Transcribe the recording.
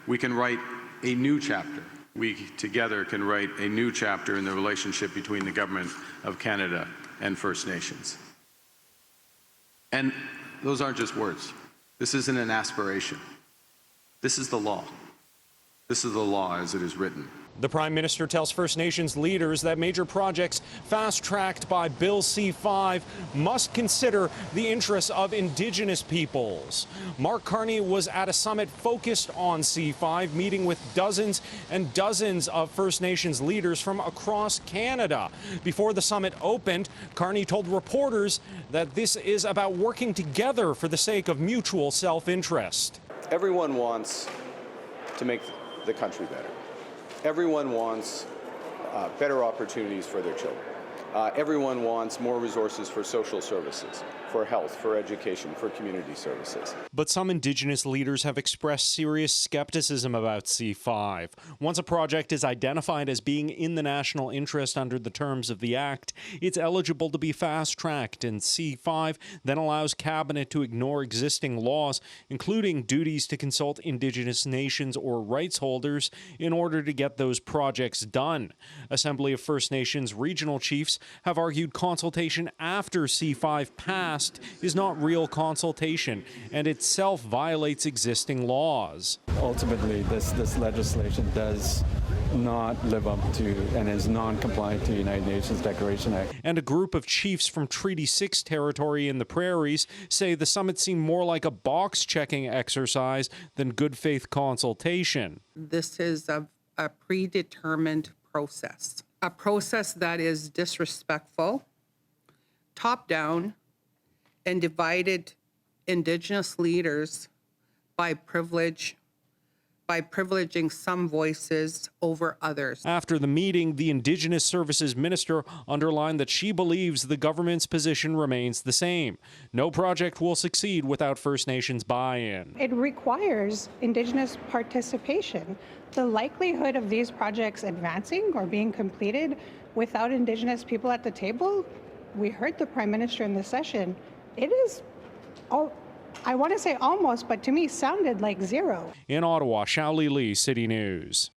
we can write a new chapter. We together can write a new chapter in the relationship between the Government of Canada and First Nations. And those aren't just words. This isn't an aspiration. This is the law. This is the law as it is written. The Prime Minister tells First Nations leaders that major projects fast-tracked by Bill C-5 must consider the interests of Indigenous peoples. Mark Carney was at a summit focused on C-5, meeting with dozens and dozens of First Nations leaders from across Canada. Before the summit opened, Carney told reporters that this is about working together for the sake of mutual self-interest. Everyone wants to make the country better. Everyone wants better opportunities for their children. Everyone wants more resources for social services, for health, for education, for community services. But some Indigenous leaders have expressed serious skepticism about C-5. Once a project is identified as being in the national interest under the terms of the Act, it's eligible to be fast-tracked, and C-5 then allows Cabinet to ignore existing laws, including duties to consult Indigenous nations or rights holders in order to get those projects done. Assembly of First Nations regional chiefs have argued consultation after C-5 passed is not real consultation and itself violates existing laws. Ultimately, this legislation does not live up to and is non-compliant to the United Nations Declaration Act. And a group of chiefs from Treaty 6 territory in the prairies say the summit seemed more like a box-checking exercise than good faith consultation. This is a predetermined process. A process that is disrespectful, top-down, and divided Indigenous leaders by privilege, by privileging some voices over others. After the meeting, the Indigenous Services Minister underlined that she believes the government's position remains the same. No project will succeed without First Nations buy-in. It requires Indigenous participation. The likelihood of these projects advancing or being completed without Indigenous people at the table, we heard the Prime Minister in the session, it is, I want to say almost, but to me sounded like zero. In Ottawa, Xiaoli Li, City News.